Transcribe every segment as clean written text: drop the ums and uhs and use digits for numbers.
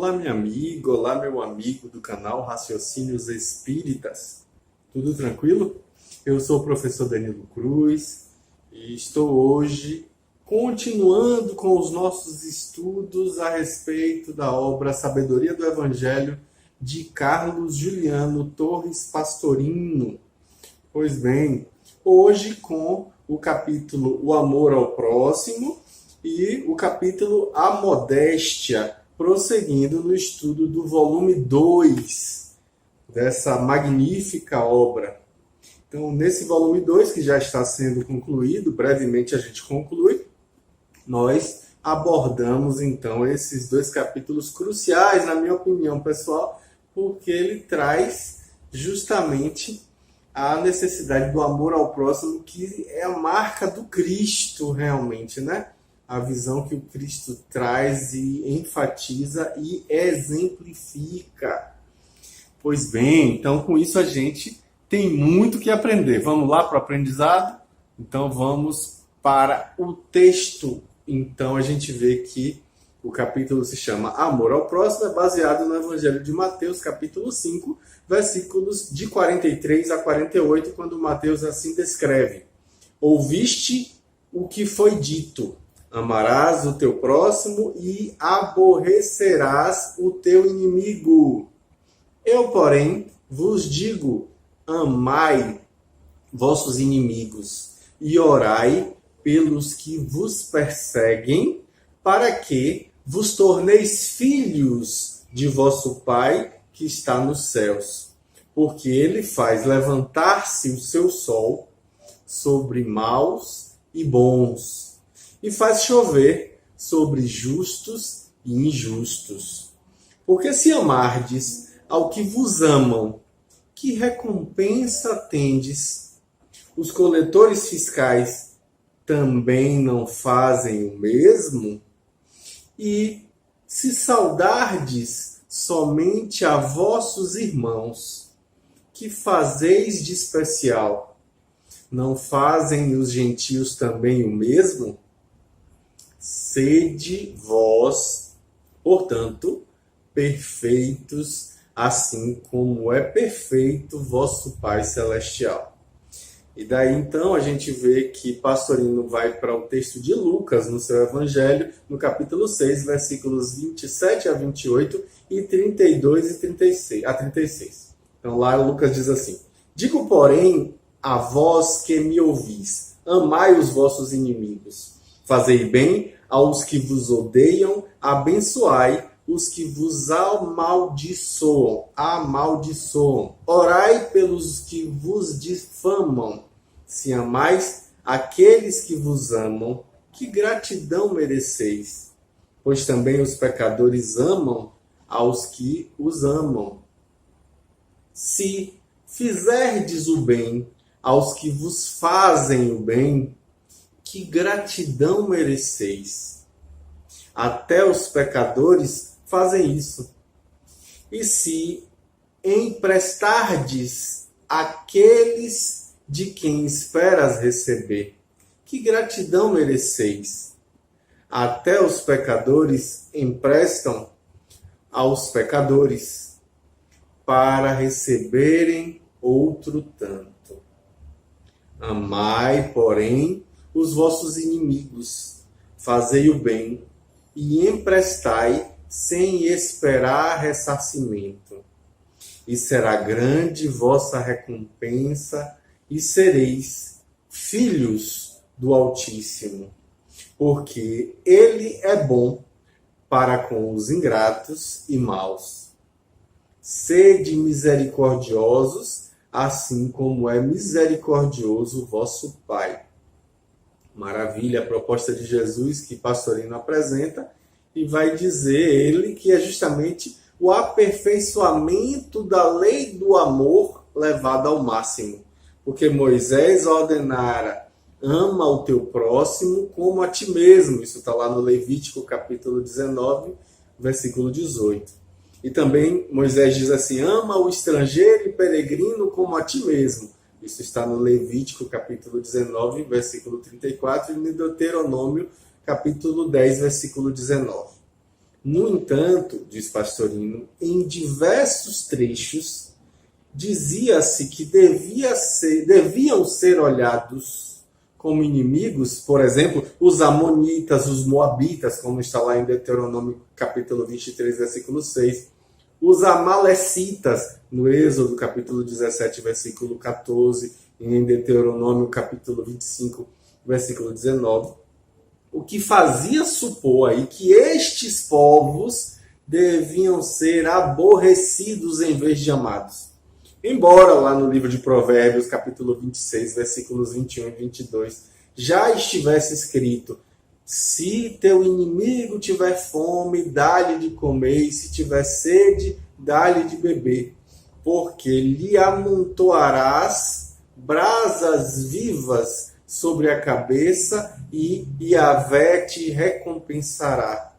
Olá, minha amiga, olá, meu amigo do canal Raciocínios Espíritas. Tudo tranquilo? Eu sou o professor Danilo Cruz e estou hoje continuando com os nossos estudos a respeito da obra Sabedoria do Evangelho de Carlos Juliano Torres Pastorino. Pois bem, hoje com o capítulo O Amor ao Próximo e o capítulo A Modéstia, prosseguindo no estudo do volume 2 dessa magnífica obra. Então, nesse volume 2, que já está sendo concluído, brevemente a gente conclui, nós abordamos então esses dois capítulos cruciais, na minha opinião pessoal, porque ele traz justamente a necessidade do amor ao próximo, que é a marca do Cristo realmente, né? A visão que o Cristo traz e enfatiza e exemplifica. Pois bem, então com isso a gente tem muito que aprender. Vamos lá para o aprendizado? Então vamos para o texto. Então a gente vê que o capítulo se chama Amor ao Próximo, é baseado no Evangelho de Mateus, capítulo 5, versículos de 43 a 48, quando Mateus assim descreve: Ouviste o que foi dito, amarás o teu próximo e aborrecerás o teu inimigo. Eu, porém, vos digo, amai vossos inimigos e orai pelos que vos perseguem, para que vos torneis filhos de vosso Pai que está nos céus. Porque ele faz levantar-se o seu sol sobre maus e bons, e faz chover sobre justos e injustos. Porque se amardes ao que vos amam, que recompensa tendes? Os coletores fiscais também não fazem o mesmo? E se saudardes somente a vossos irmãos, que fazeis de especial? Não fazem os gentios também o mesmo? Sede vós, portanto, perfeitos, assim como é perfeito vosso Pai Celestial. E daí então a gente vê que Pastorino vai para o texto de Lucas no seu Evangelho, no capítulo 6, versículos 27 a 28 e 32 e 36, a 36. Então lá Lucas diz assim: Digo, porém, a vós que me ouvis, amai os vossos inimigos, fazei bem aos que vos odeiam, abençoai os que vos amaldiçoam, orai pelos que vos difamam. Se amais aqueles que vos amam, que gratidão mereceis? Pois também os pecadores amam aos que os amam. Se fizerdes o bem aos que vos fazem o bem, que gratidão mereceis? Até os pecadores fazem isso. E se emprestardes àqueles de quem esperas receber, que gratidão mereceis? Até os pecadores emprestam aos pecadores, para receberem outro tanto. Amai, porém, os vossos inimigos, fazei o bem e emprestai sem esperar ressarcimento. E será grande vossa recompensa e sereis filhos do Altíssimo, porque ele é bom para com os ingratos e maus. Sede misericordiosos, assim como é misericordioso o vosso Pai. Maravilha, a proposta de Jesus que Pastorino apresenta, e vai dizer ele que é justamente o aperfeiçoamento da lei do amor levada ao máximo. Porque Moisés ordenara: ama o teu próximo como a ti mesmo. Isso está lá no Levítico capítulo 19, versículo 18. E também Moisés diz assim: ama o estrangeiro e peregrino como a ti mesmo. Isso está no Levítico, capítulo 19, versículo 34, e no Deuteronômio, capítulo 10, versículo 19. No entanto, diz Pastorino, em diversos trechos dizia-se que deviam ser olhados como inimigos, por exemplo, os amonitas, os moabitas, como está lá em Deuteronômio capítulo 23, versículo 6, os amalecitas, no Êxodo capítulo 17, versículo 14, e em Deuteronômio capítulo 25, versículo 19, o que fazia supor aí que estes povos deviam ser aborrecidos em vez de amados. Embora lá no livro de Provérbios, capítulo 26, versículos 21 e 22, já estivesse escrito: se teu inimigo tiver fome, dá-lhe de comer, e se tiver sede, dá-lhe de beber, porque lhe amontoarás brasas vivas sobre a cabeça e Yahvé te recompensará.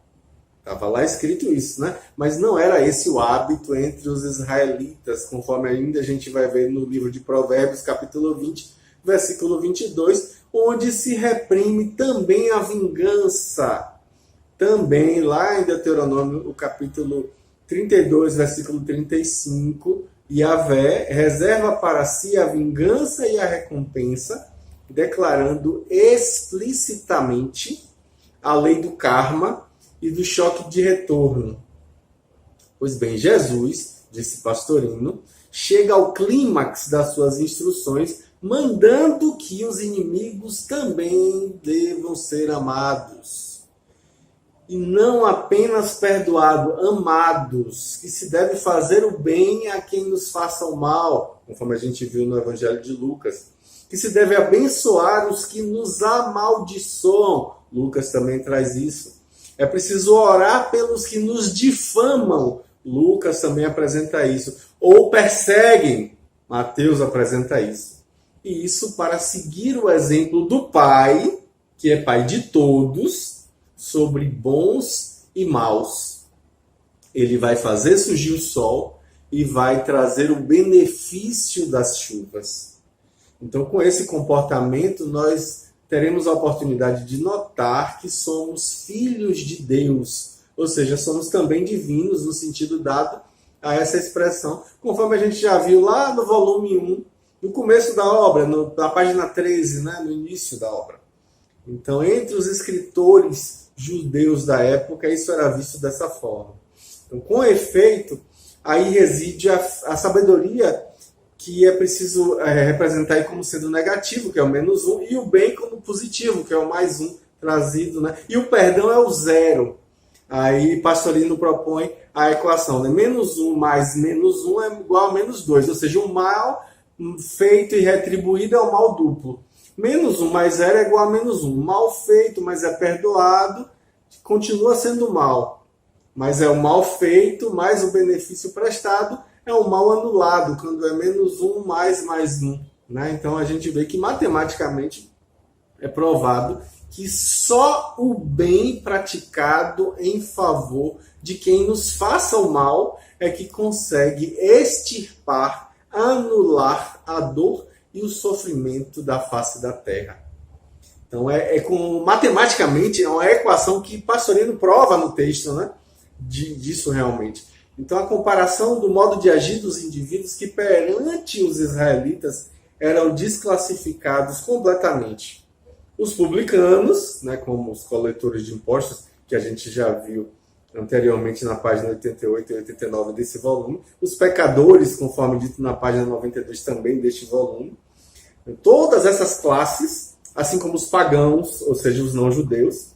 Estava lá escrito isso, né? Mas não era esse o hábito entre os israelitas, conforme ainda a gente vai ver no livro de Provérbios, capítulo 20, versículo 22, onde se reprime também a vingança. Também lá em Deuteronômio, o capítulo 32, versículo 35, Yahvé reserva para si a vingança e a recompensa, declarando explicitamente a lei do karma e do choque de retorno. Pois bem, Jesus, disse Pastorino, chega ao clímax das suas instruções, mandando que os inimigos também devam ser amados. E não apenas perdoados, amados, que se deve fazer o bem a quem nos faça o mal, conforme a gente viu no Evangelho de Lucas, que se deve abençoar os que nos amaldiçoam. Lucas também traz isso. É preciso orar pelos que nos difamam. Lucas também apresenta isso. Ou perseguem. Mateus apresenta isso. E isso para seguir o exemplo do Pai, que é Pai de todos, sobre bons e maus. Ele vai fazer surgir o sol e vai trazer o benefício das chuvas. Então, com esse comportamento, nós teremos a oportunidade de notar que somos filhos de Deus, ou seja, somos também divinos no sentido dado a essa expressão, conforme a gente já viu lá no volume 1, no começo da obra, na página 13, né, no início da obra. Então, entre os escritores judeus da época, isso era visto dessa forma. Então, com efeito, aí reside a sabedoria que é preciso representar como sendo negativo, que é o menos 1, e o bem como positivo, que é o mais 1 trazido, né? E o perdão é o 0. Aí Pastorino propõe a equação, né? Menos 1 mais menos 1 é igual a menos 2, ou seja, o mal feito e retribuído é o mal duplo. Menos 1 mais 0 é igual a menos 1. Mal feito, mas é perdoado, continua sendo mal. Mas é o mal feito mais o benefício prestado, é o mal anulado, quando é menos 1 mais 1. Né? Então a gente vê que matematicamente é provado que só o bem praticado em favor de quem nos faça o mal é que consegue extirpar, anular a dor e o sofrimento da face da terra. Então matematicamente é uma equação que Pastorino prova no texto, né? Disso realmente. Então, a comparação do modo de agir dos indivíduos que perante os israelitas eram desclassificados completamente. Os publicanos, né, como os coletores de impostos, que a gente já viu anteriormente na página 88 e 89 desse volume, os pecadores, conforme dito na página 92 também deste volume, todas essas classes, assim como os pagãos, ou seja, os não-judeus,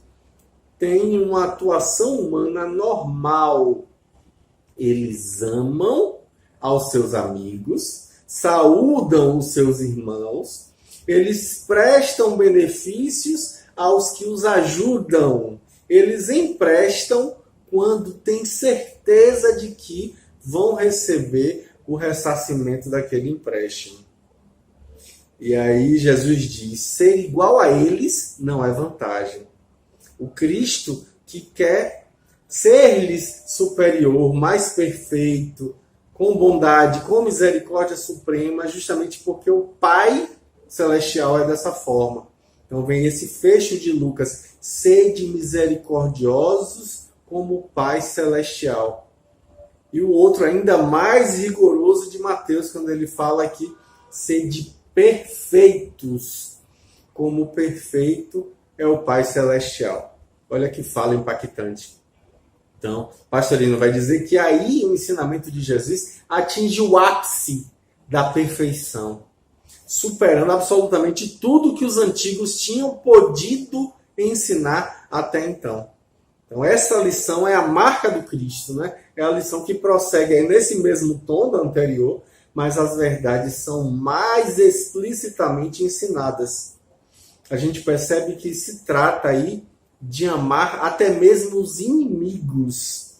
têm uma atuação humana normal. Eles amam aos seus amigos, saúdam os seus irmãos, eles prestam benefícios aos que os ajudam, eles emprestam quando têm certeza de que vão receber o ressarcimento daquele empréstimo. E aí Jesus diz, ser igual a eles não é vantagem. O Cristo que quer ser-lhes superior, mais perfeito, com bondade, com misericórdia suprema, justamente porque o Pai Celestial é dessa forma. Então vem esse fecho de Lucas, sede misericordiosos, como Pai Celestial. E o outro ainda mais rigoroso de Mateus, quando ele fala aqui, sede perfeitos, como perfeito é o Pai Celestial. Olha que fala impactante. Então, Pastorino vai dizer que aí o ensinamento de Jesus atinge o ápice da perfeição, superando absolutamente tudo que os antigos tinham podido ensinar até então. Então, essa lição é a marca do Cristo, né? É a lição que prossegue aí nesse mesmo tom da anterior, mas as verdades são mais explicitamente ensinadas. A gente percebe que se trata aí de amar até mesmo os inimigos,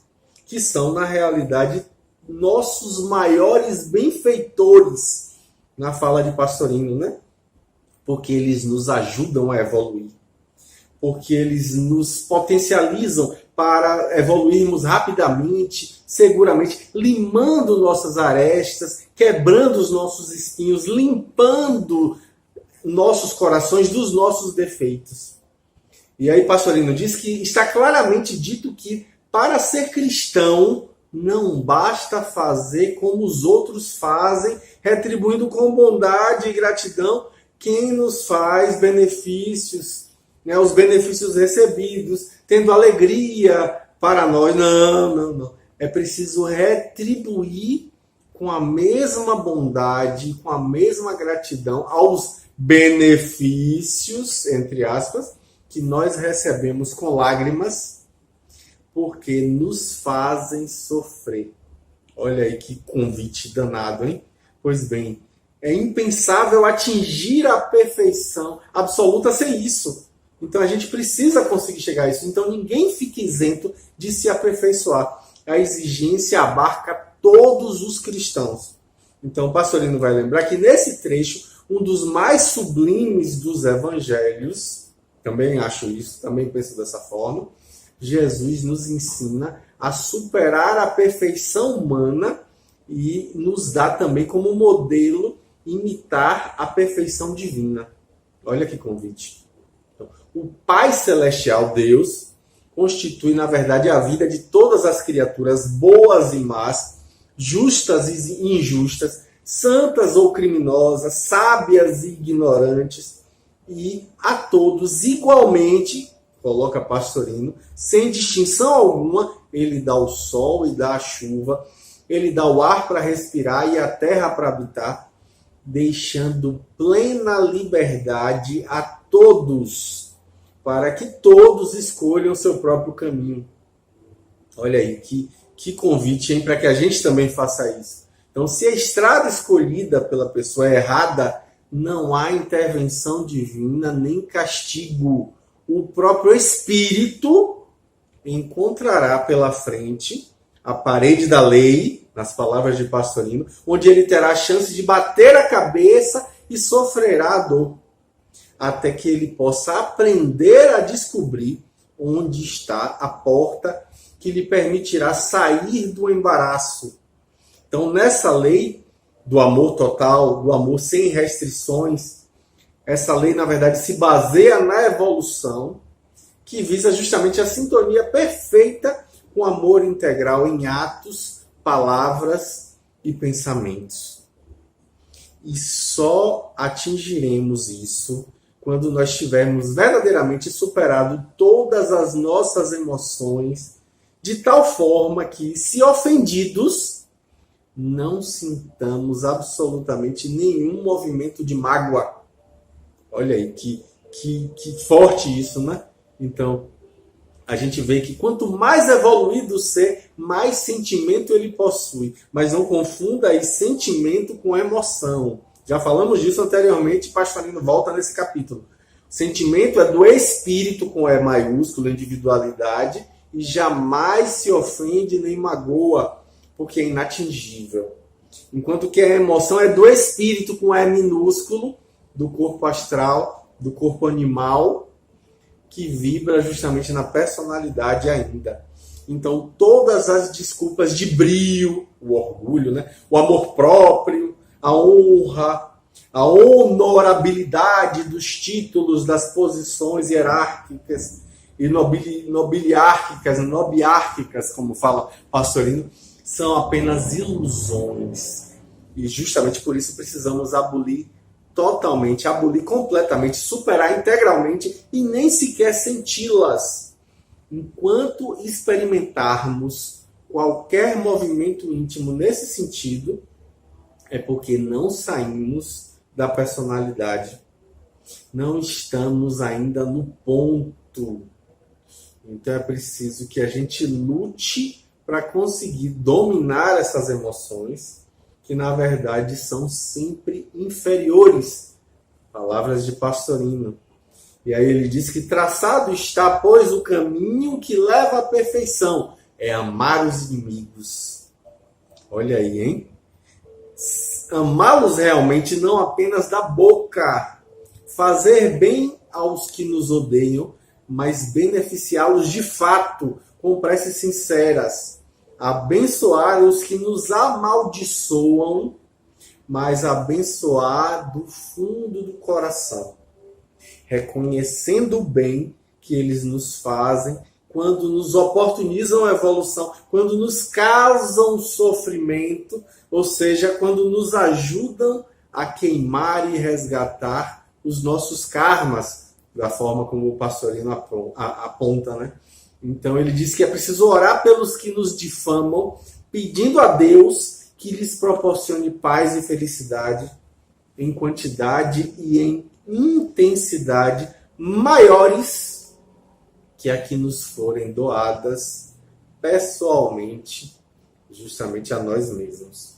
que são, na realidade, nossos maiores benfeitores, na fala de Pastorino, né? Porque eles nos ajudam a evoluir, porque eles nos potencializam para evoluirmos rapidamente, seguramente, limando nossas arestas, quebrando os nossos espinhos, limpando nossos corações dos nossos defeitos. E aí Pastorino diz que está claramente dito que para ser cristão não basta fazer como os outros fazem, retribuindo com bondade e gratidão quem nos faz benefícios, né, os benefícios recebidos, tendo alegria para nós. Não. É preciso retribuir com a mesma bondade, com a mesma gratidão aos benefícios, entre aspas, que nós recebemos com lágrimas, porque nos fazem sofrer. Olha aí que convite danado, hein? Pois bem, é impensável atingir a perfeição absoluta sem isso. Então a gente precisa conseguir chegar a isso. Então ninguém fica isento de se aperfeiçoar. A exigência abarca todos os cristãos. Então o Pastorino vai lembrar que nesse trecho, um dos mais sublimes dos evangelhos, também acho isso, também penso dessa forma, Jesus nos ensina a superar a perfeição humana e nos dá também como modelo imitar a perfeição divina. Olha que convite. Então, o Pai Celestial, Deus, constitui, na verdade, a vida de todas as criaturas, boas e más, justas e injustas, santas ou criminosas, sábias e ignorantes, e a todos igualmente, coloca Pastorino, sem distinção alguma, ele dá o sol e dá a chuva, ele dá o ar para respirar e a terra para habitar, deixando plena liberdade a todos, para que todos escolham o seu próprio caminho. Olha aí, que convite, hein, para que a gente também faça isso. Então, se a estrada escolhida pela pessoa é errada, não há intervenção divina nem castigo. O próprio Espírito encontrará pela frente a parede da lei, nas palavras de Pastorino, onde ele terá a chance de bater a cabeça e sofrerá a dor, até que ele possa aprender a descobrir onde está a porta que lhe permitirá sair do embaraço. Então, nessa lei do amor total, do amor sem restrições, essa lei, na verdade, se baseia na evolução, que visa justamente a sintonia perfeita com o amor integral em atos, palavras e pensamentos. E só atingiremos isso quando nós tivermos verdadeiramente superado todas as nossas emoções, de tal forma que, se ofendidos, não sintamos absolutamente nenhum movimento de mágoa. Olha aí, que forte isso, né? Então, a gente vê que quanto mais evoluído o ser, mais sentimento ele possui. Mas não confunda aí sentimento com emoção. Já falamos disso anteriormente, Pastorino volta nesse capítulo. Sentimento é do espírito com E maiúsculo, individualidade, e jamais se ofende nem magoa, porque é inatingível. Enquanto que a emoção é do espírito com E minúsculo, do corpo astral, do corpo animal, que vibra justamente na personalidade ainda. Então, todas as desculpas de brio, o orgulho, né? O amor próprio, a honra, a honorabilidade dos títulos, das posições hierárquicas, e nobiárquicas, como fala Pastorino, são apenas ilusões. E justamente por isso precisamos abolir totalmente, abolir completamente, superar integralmente e nem sequer senti-las. Enquanto experimentarmos qualquer movimento íntimo nesse sentido, é porque não saímos da personalidade. Não estamos ainda no ponto. Então é preciso que a gente lute para conseguir dominar essas emoções, que na verdade são sempre inferiores. Palavras de Pastorino. E aí ele diz que traçado está, pois, o caminho que leva à perfeição. É amar os inimigos. Olha aí, hein? Amá-los realmente, não apenas da boca. Fazer bem aos que nos odeiam, mas beneficiá-los de fato, com preces sinceras. Abençoar os que nos amaldiçoam, mas abençoar do fundo do coração. Reconhecendo o bem que eles nos fazem, quando nos oportunizam a evolução, quando nos causam sofrimento, ou seja, quando nos ajudam a queimar e resgatar os nossos karmas, da forma como o Pastorino aponta, né? Então ele diz que é preciso orar pelos que nos difamam, pedindo a Deus que lhes proporcione paz e felicidade em quantidade e em intensidade maiores que a que nos forem doadas pessoalmente, justamente a nós mesmos.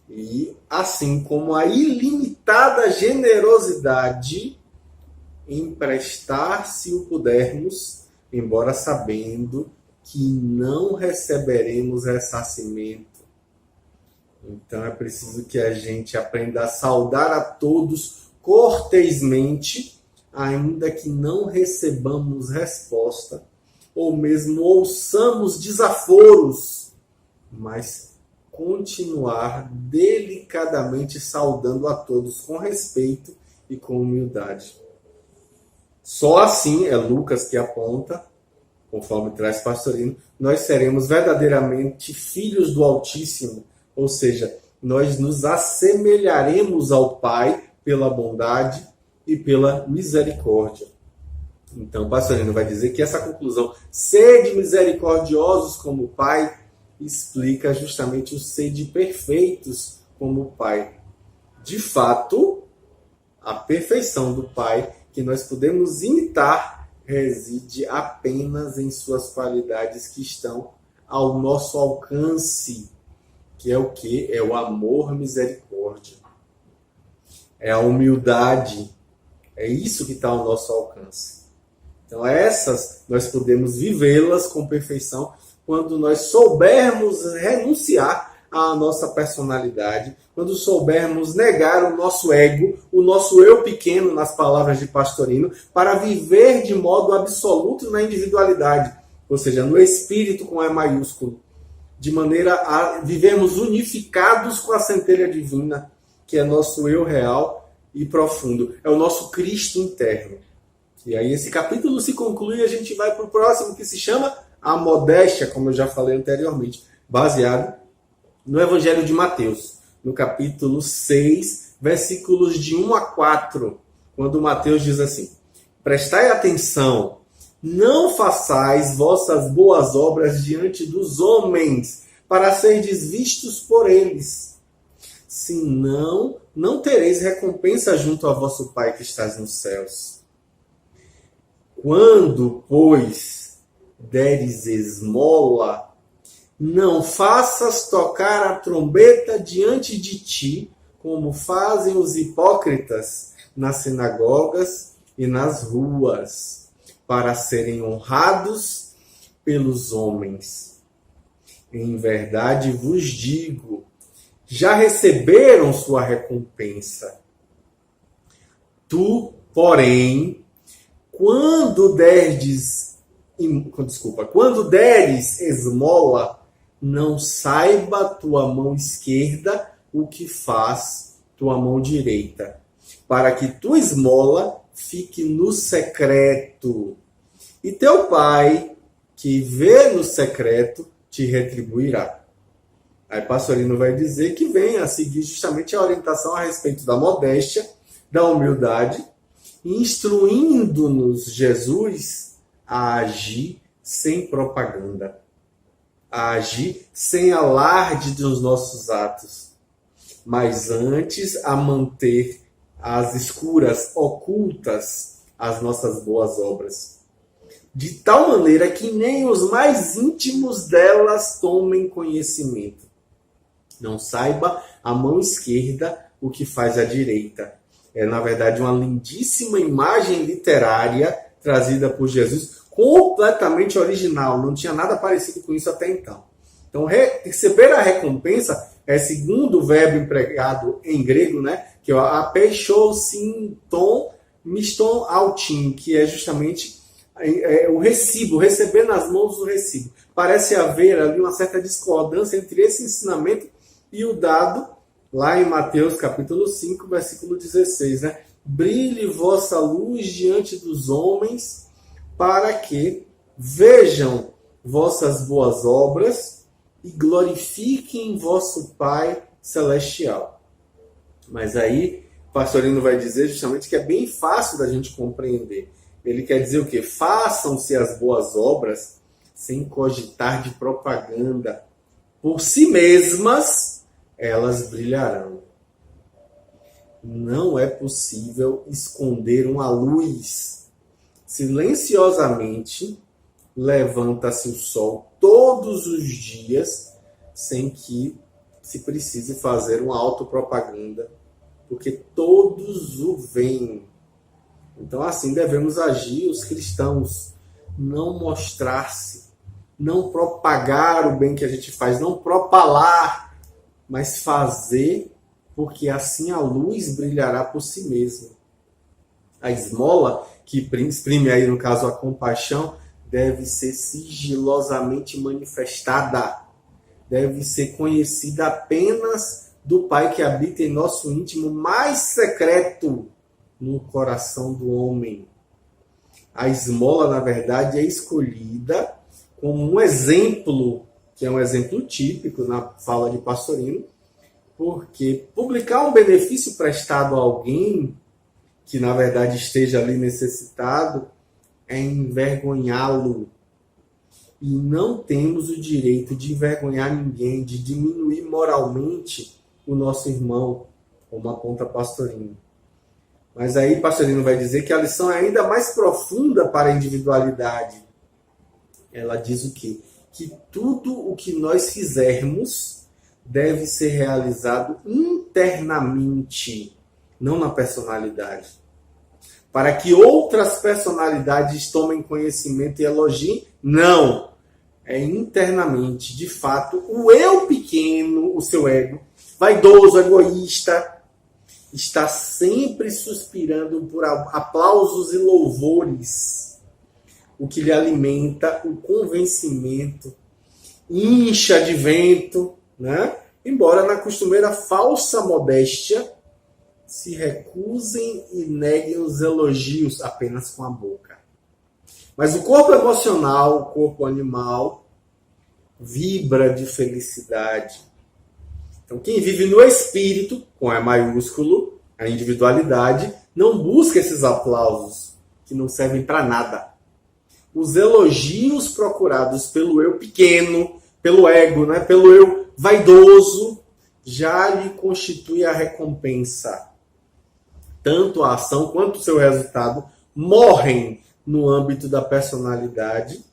E assim como a ilimitada generosidade em prestar, se o pudermos, embora sabendo que não receberemos ressarcimento. Então é preciso que a gente aprenda a saudar a todos cortesmente, ainda que não recebamos resposta, ou mesmo ouçamos desaforos, mas continuar delicadamente saudando a todos com respeito e com humildade. Só assim, é Lucas que aponta, conforme traz Pastorino, nós seremos verdadeiramente filhos do Altíssimo, ou seja, nós nos assemelharemos ao Pai pela bondade e pela misericórdia. Então, Pastorino vai dizer que essa conclusão, sede misericordiosos como o Pai, explica justamente o sede perfeitos como o Pai. De fato, a perfeição do Pai que nós podemos imitar reside apenas em suas qualidades que estão ao nosso alcance, que é o quê? É o amor, misericórdia. É a humildade. É isso que está ao nosso alcance. Então essas nós podemos vivê-las com perfeição quando nós soubermos renunciar à nossa personalidade, quando soubermos negar o nosso ego, o nosso eu pequeno, nas palavras de Pastorino, para viver de modo absoluto na individualidade, ou seja, no espírito com E maiúsculo, de maneira a vivermos unificados com a centelha divina, que é nosso eu real e profundo, é o nosso Cristo interno. E aí esse capítulo se conclui e a gente vai para o próximo, que se chama A Modéstia, como eu já falei anteriormente, baseado no Evangelho de Mateus, no capítulo 6, versículos de 1 a 4, quando Mateus diz assim: prestai atenção, não façais vossas boas obras diante dos homens, para serdes vistos por eles. Senão, não tereis recompensa junto a vosso Pai que estás nos céus. Quando, pois, deres esmola, não faças tocar a trombeta diante de ti, como fazem os hipócritas nas sinagogas e nas ruas, para serem honrados pelos homens. Em verdade vos digo, já receberam sua recompensa. Tu, porém, quando deres esmola, não saiba tua mão esquerda o que faz tua mão direita, para que tua esmola fique no secreto, E teu pai, que vê no secreto, te retribuirá. Aí Pastorino vai dizer que vem a seguir justamente a orientação a respeito da modéstia, da humildade, instruindo-nos Jesus a agir sem propaganda, a agir sem alarde dos nossos atos, mas antes a manter às escuras, ocultas, as nossas boas obras, de tal maneira que nem os mais íntimos delas tomem conhecimento. Não saiba a mão esquerda o que faz a direita. É, na verdade, uma lindíssima imagem literária trazida por Jesus, completamente original. Não tinha nada parecido com isso até então. Então, receber a recompensa é segundo o verbo empregado em grego, né? Que é o apeixosinton miston autin, que é justamente o recibo, receber nas mãos o recibo. Parece haver ali uma certa discordância entre esse ensinamento e o dado lá em Mateus capítulo 5, versículo 16, né? Brilhe vossa luz diante dos homens, para que vejam vossas boas obras e glorifiquem vosso Pai celestial. Mas aí, o Pastorino vai dizer justamente que é bem fácil da gente compreender. Ele quer dizer o quê? Façam-se as boas obras sem cogitar de propaganda. Por si mesmas, elas brilharão. Não é possível esconder uma luz. Silenciosamente, levanta-se o sol todos os dias, sem que se precise fazer uma autopropaganda, porque todos o veem. Então, assim devemos agir os cristãos. Não mostrar-se, não propagar o bem que a gente faz, não propalar, mas fazer, porque assim a luz brilhará por si mesma. A esmola, que exprime aí no caso a compaixão, deve ser sigilosamente manifestada, deve ser conhecida apenas do Pai que habita em nosso íntimo mais secreto, no coração do homem. A esmola, na verdade, é escolhida como um exemplo, que é um exemplo típico na fala de Pastorino, porque publicar um benefício prestado a alguém que, na verdade, esteja ali necessitado é envergonhá-lo. E não temos o direito de envergonhar ninguém, de diminuir moralmente o nosso irmão, como aponta Pastorino. Mas aí Pastorino vai dizer que a lição é ainda mais profunda para a individualidade. Ela diz o quê? Que tudo o que nós fizermos deve ser realizado internamente, não na personalidade. Para que outras personalidades tomem conhecimento e elogiem, não. É internamente. De fato, o eu pequeno, o seu ego, vaidoso, egoísta, está sempre suspirando por aplausos e louvores, o que lhe alimenta o convencimento, incha de vento, né? Embora na costumeira falsa modéstia se recusem e neguem os elogios apenas com a boca. Mas o corpo emocional, o corpo animal, vibra de felicidade. Então, quem vive no espírito, com E maiúsculo, a individualidade, não busca esses aplausos que não servem para nada. Os elogios procurados pelo eu pequeno, pelo ego, né, pelo eu vaidoso, já lhe constitui a recompensa. Tanto a ação quanto o seu resultado morrem no âmbito da personalidade,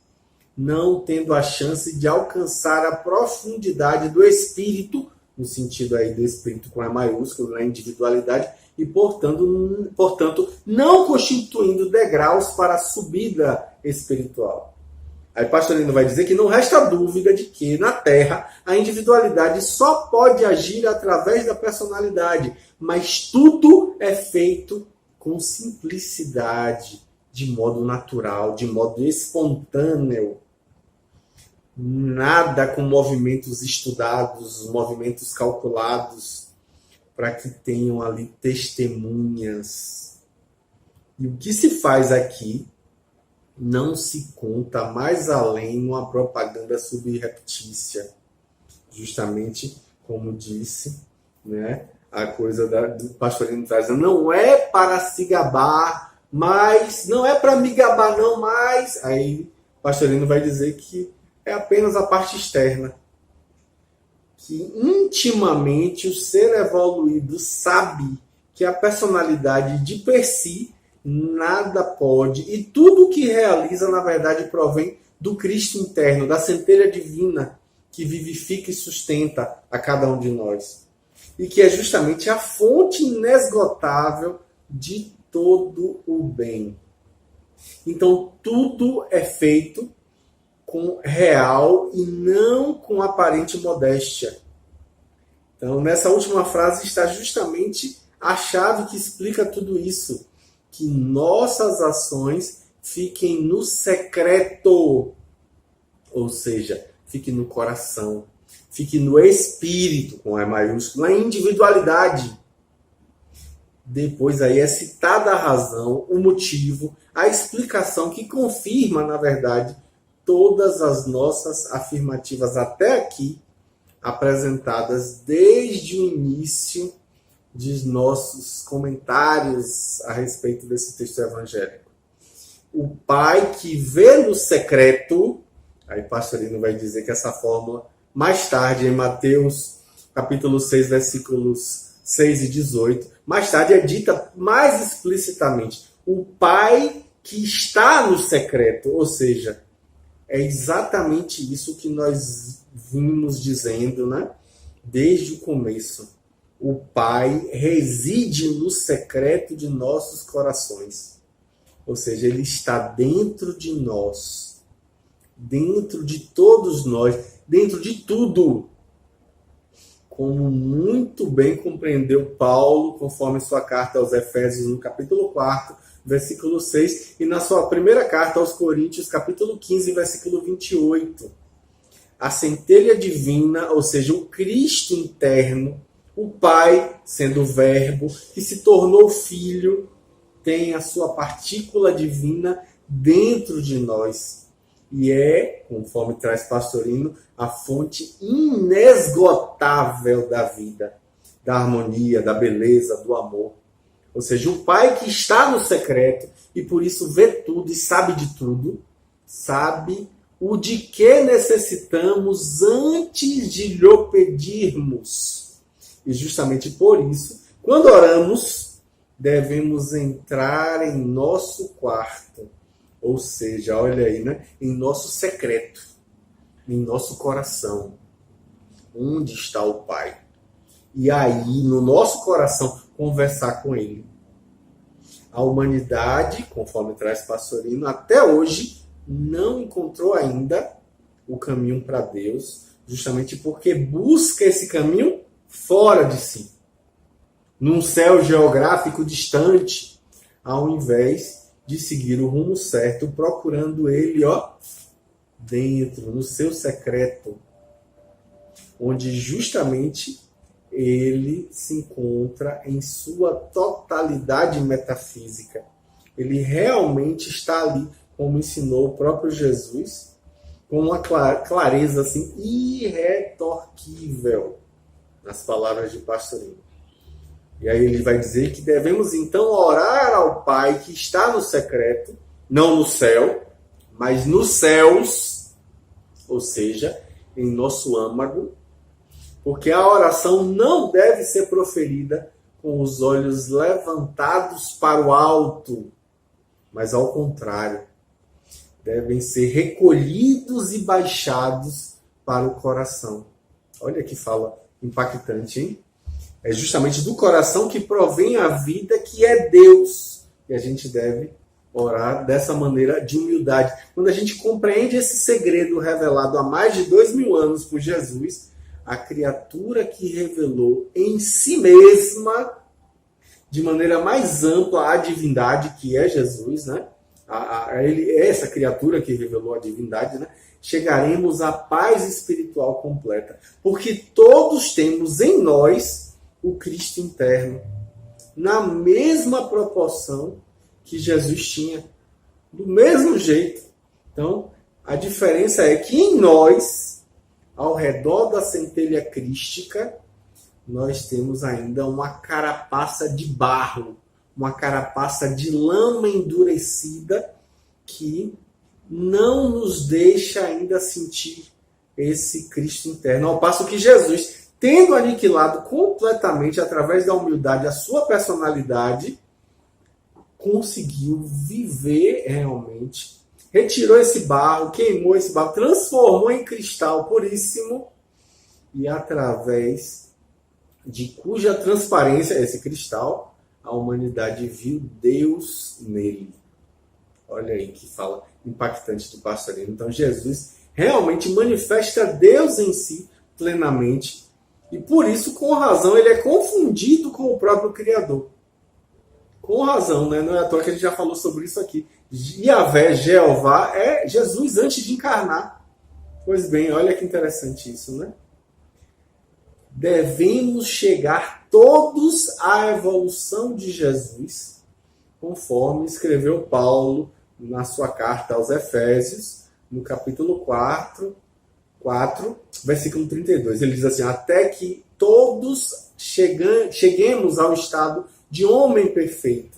não tendo a chance de alcançar a profundidade do espírito, no sentido aí do espírito com E maiúsculo, na individualidade, e, portanto, não constituindo degraus para a subida espiritual. Aí Pastorino vai dizer que não resta dúvida de que, na Terra, a individualidade só pode agir através da personalidade, mas tudo é feito com simplicidade, de modo natural, de modo espontâneo. Nada com movimentos estudados, movimentos calculados, para que tenham ali testemunhas. E o que se faz aqui, não se conta mais além uma propaganda subreptícia. Justamente como disse, né, a coisa do Pastorino traz. Não é para se gabar, mas não é para me gabar não, mas aí o Pastorino vai dizer que é apenas a parte externa. Que intimamente o ser evoluído sabe que a personalidade de per si nada pode, e tudo o que realiza, na verdade, provém do Cristo interno, da centelha divina que vivifica e sustenta a cada um de nós. E que é justamente a fonte inesgotável de todo o bem. Então, tudo é feito com real e não com aparente modéstia. Então, nessa última frase está justamente a chave que explica tudo isso. Que nossas ações fiquem no secreto, ou seja, fiquem no coração, fiquem no espírito, com E maiúsculo, na individualidade. Depois aí é citada a razão, o motivo, a explicação que confirma, na verdade, todas as nossas afirmativas até aqui, apresentadas desde o início de nossos comentários a respeito desse texto evangélico. O Pai que vê no secreto, aí Pastorino vai dizer que essa fórmula, mais tarde, em Mateus capítulo 6, versículos 6 e 18, mais tarde é dita mais explicitamente, o Pai que está no secreto, ou seja, é exatamente isso que nós vimos dizendo, né? Desde o começo. O Pai reside no secreto de nossos corações. Ou seja, Ele está dentro de nós. Dentro de todos nós. Dentro de tudo. Como muito bem compreendeu Paulo, conforme sua carta aos Efésios, no capítulo 4, versículo 6, e na sua primeira carta aos Coríntios, capítulo 15, versículo 28. A centelha divina, ou seja, o Cristo interno, o Pai, sendo o Verbo, que se tornou Filho, tem a sua partícula divina dentro de nós. E é, conforme traz Pastorino, a fonte inesgotável da vida, da harmonia, da beleza, do amor. Ou seja, o Pai que está no secreto e por isso vê tudo e sabe de tudo, sabe o de que necessitamos antes de lhe pedirmos. E justamente por isso, quando oramos, devemos entrar em nosso quarto. Ou seja, olha aí, né? Em nosso secreto, em nosso coração. Onde está o Pai? E aí, no nosso coração, conversar com Ele. A humanidade, conforme traz Pastorino, até hoje não encontrou ainda o caminho para Deus, justamente porque busca esse caminho fora de si, num céu geográfico distante, ao invés de seguir o rumo certo, procurando Ele, dentro, no seu secreto, onde justamente Ele se encontra em sua totalidade metafísica. Ele realmente está ali, como ensinou o próprio Jesus, com uma clareza assim, irretorquível, nas palavras de Pastorino. E aí ele vai dizer que devemos então orar ao Pai que está no secreto, não no céu, mas nos céus, ou seja, em nosso âmago, porque a oração não deve ser proferida com os olhos levantados para o alto, mas ao contrário, devem ser recolhidos e baixados para o coração. Olha que fala impactante, hein? É justamente do coração que provém a vida, que é Deus. E a gente deve orar dessa maneira de humildade. Quando a gente compreende esse segredo revelado há mais de 2000 anos por Jesus, a criatura que revelou em si mesma, de maneira mais ampla, a divindade, que é Jesus, né? Ele é essa criatura que revelou a divindade, né? Chegaremos à paz espiritual completa. Porque todos temos em nós o Cristo interno, na mesma proporção que Jesus tinha. do mesmo jeito. Então, a diferença é que em nós, ao redor da centelha crística, nós temos ainda uma carapaça de barro, uma carapaça de lama endurecida que não nos deixa ainda sentir esse Cristo interno. Ao passo que Jesus, tendo aniquilado completamente, através da humildade, a sua personalidade, conseguiu viver realmente, retirou esse barro, queimou esse barro, transformou em cristal puríssimo e através de cuja transparência, esse cristal, a humanidade viu Deus nele. Olha aí que fala impactante do pastorino. Então Jesus realmente manifesta Deus em si plenamente e por isso, com razão, ele é confundido com o próprio Criador. Com razão, né? Não é à toa que a gente já falou sobre isso aqui. Yahvé, Jeová, é Jesus antes de encarnar. Pois bem, olha que interessante isso, né? Devemos chegar todos à evolução de Jesus, conforme escreveu Paulo na sua carta aos Efésios, no capítulo 4, versículo 32. Ele diz assim, até que todos cheguemos ao estado de homem perfeito,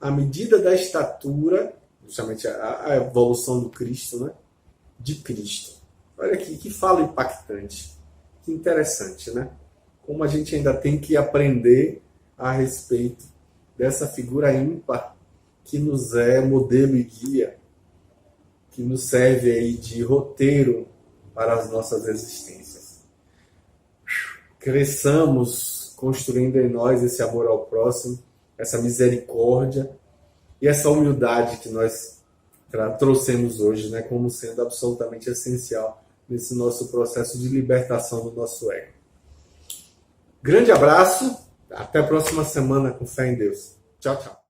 à medida da estatura, justamente a evolução do Cristo, né? De Cristo. Olha aqui, que fala impactante. Que interessante, né? Como a gente ainda tem que aprender a respeito dessa figura ímpar que nos é modelo e guia, que nos serve aí de roteiro para as nossas existências. Cresçamos construindo em nós esse amor ao próximo, essa misericórdia e essa humildade que nós trouxemos hoje, né, como sendo absolutamente essencial nesse nosso processo de libertação do nosso ego. Grande abraço, até a próxima semana com fé em Deus. Tchau, tchau.